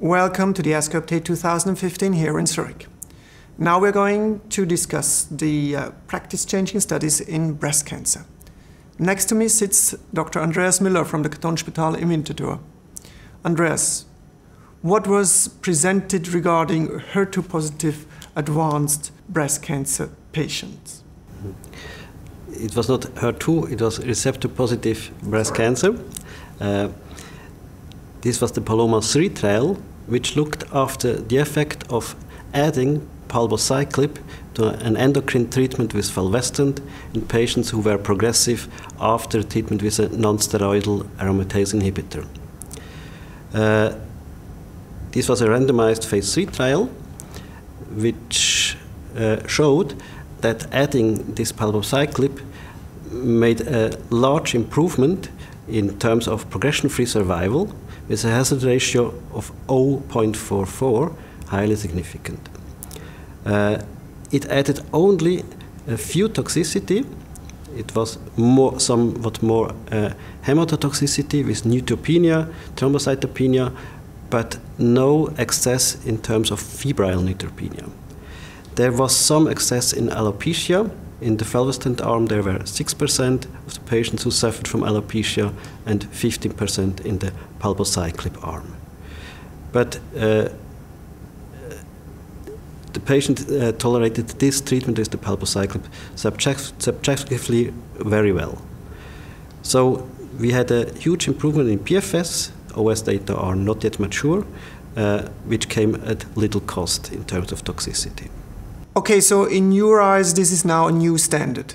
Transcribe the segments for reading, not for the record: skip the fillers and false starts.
Welcome to the ASCO Update 2015 here in Zurich. Now we're going to discuss the practice-changing studies in breast cancer. Next to me sits Dr. Andreas Müller from the Kantonsspital im Winterthur. Andreas, what was presented regarding HER2-positive advanced breast cancer patients? It was not HER2, it was receptor-positive breast cancer. This was the Paloma 3 trial, which looked after the effect of adding palbociclib to an endocrine treatment with fulvestrant in patients who were progressive after treatment with a non-steroidal aromatase inhibitor. This was a randomized phase 3 trial, which showed that adding this palbociclib made a large improvement in terms of progression-free survival, with a hazard ratio of 0.44, highly significant. It added only a few toxicity. It was somewhat more hematotoxicity with neutropenia, thrombocytopenia, but no excess in terms of febrile neutropenia. There was some excess in alopecia. In the fulvestrant arm, there were 6% of the patients who suffered from alopecia and 15% in the palbociclib arm. But the patient tolerated this treatment with the palbociclib subjectively very well. So we had a huge improvement in PFS. OS data are not yet mature, which came at little cost in terms of toxicity. Okay, so in your eyes, this is now a new standard?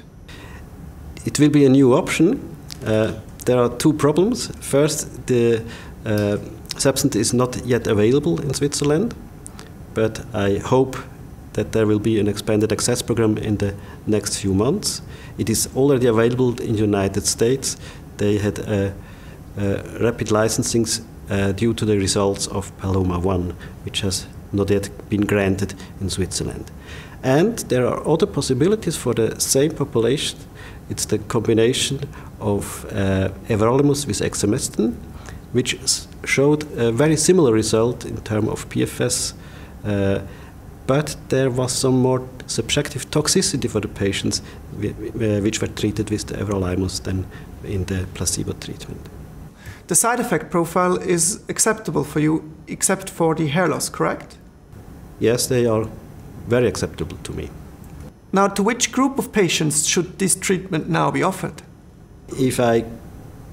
It will be a new option. There are two problems. First, the substance is not yet available in Switzerland, but I hope that there will be an expanded access program in the next few months. It is already available in the United States. They had rapid licensing due to the results of Paloma 1, which has not yet been granted in Switzerland. And there are other possibilities for the same population. It's the combination of everolimus with exemestane, which showed a very similar result in terms of PFS, but there was some more subjective toxicity for the patients which were treated with the everolimus than in the placebo treatment. The side effect profile is acceptable for you, except for the hair loss, correct? Yes, they are very acceptable to me. Now, to which group of patients should this treatment now be offered? If I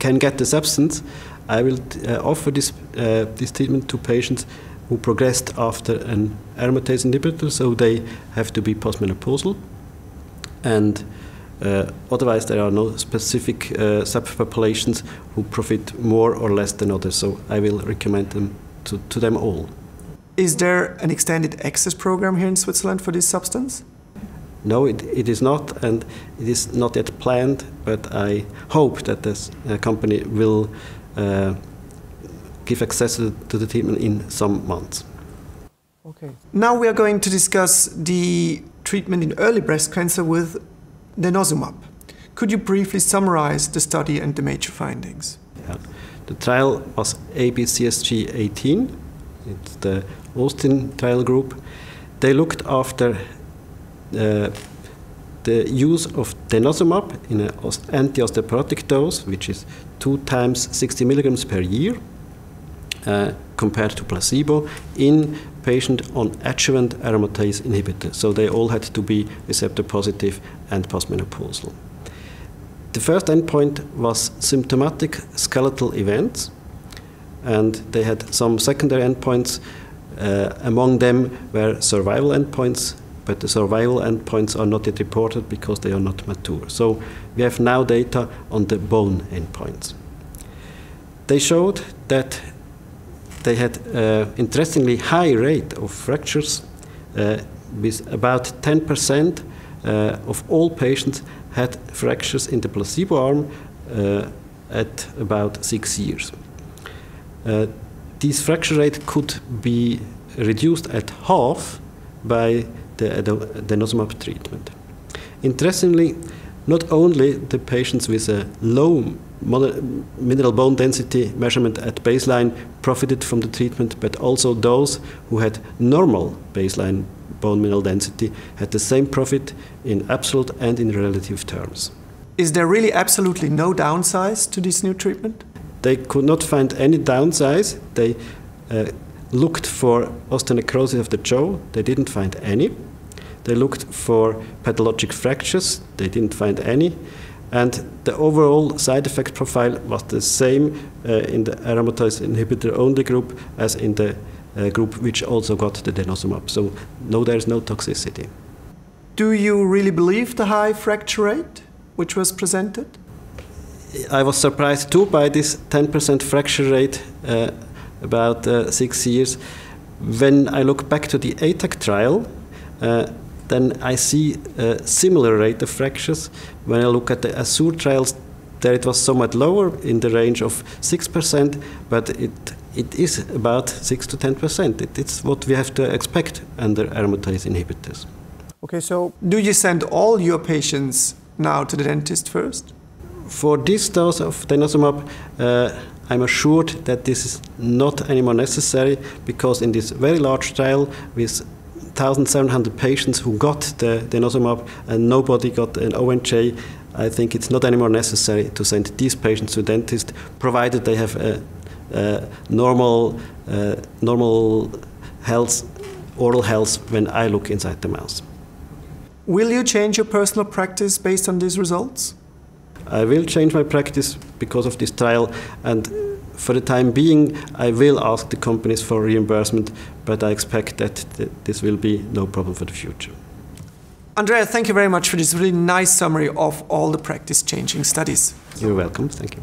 can get the substance, I will offer this treatment to patients who progressed after an aromatase inhibitor, so they have to be postmenopausal. And otherwise, there are no specific subpopulations who profit more or less than others, so I will recommend them to them all. Is there an extended access program here in Switzerland for this substance? No, it is not, and it is not yet planned, but I hope that this company will give access to the treatment in some months. Okay. Now we are going to discuss the treatment in early breast cancer with denosumab. Could you briefly summarize the study and the major findings? Yeah. The trial was ABCSG 18. It's the Austin trial group. They looked after the use of denosumab in an anti-osteoporotic dose, which is 2 times 60 milligrams per year, compared to placebo, in patients on adjuvant aromatase inhibitor. So they all had to be receptor positive and postmenopausal. The first endpoint was symptomatic skeletal events, and they had some secondary endpoints. Among them were survival endpoints, but the survival endpoints are not yet reported because they are not mature. So we have now data on the bone endpoints. They showed that they had an interestingly high rate of fractures, with about 10% of all patients had fractures in the placebo arm at about 6 years. This fracture rate could be reduced at half by the denosumab treatment. Interestingly, not only the patients with a low mineral bone density measurement at baseline profited from the treatment, but also those who had normal baseline bone mineral density had the same profit in absolute and in relative terms. Is there really absolutely no downsides to this new treatment? They could not find any downsides. They looked for osteonecrosis of the jaw. They didn't find any. They looked for pathologic fractures. They didn't find any. And the overall side effect profile was the same in the aromatase inhibitor only group as in the group which also got the denosumab. So no, there is no toxicity. Do you really believe the high fracture rate which was presented? I was surprised too by this 10% fracture rate about 6 years. When I look back to the ATAC trial, then I see a similar rate of fractures. When I look at the ASCO trials, there it was somewhat lower in the range of 6%, but it is about 6 to 10%. It's what we have to expect under aromatase inhibitors. Okay, so do you send all your patients now to the dentist first? For this dose of denosumab, I'm assured that this is not anymore necessary, because in this very large trial with 1,700 patients who got the denosumab and nobody got an ONJ, I think it's not anymore necessary to send these patients to dentist, provided they have a normal health, oral health when I look inside the mouth. Will you change your personal practice based on these results? I will change my practice because of this trial, and for the time being I will ask the companies for reimbursement, but I expect that this will be no problem for the future. Andrea, thank you very much for this really nice summary of all the practice-changing studies. You're welcome. Thank you.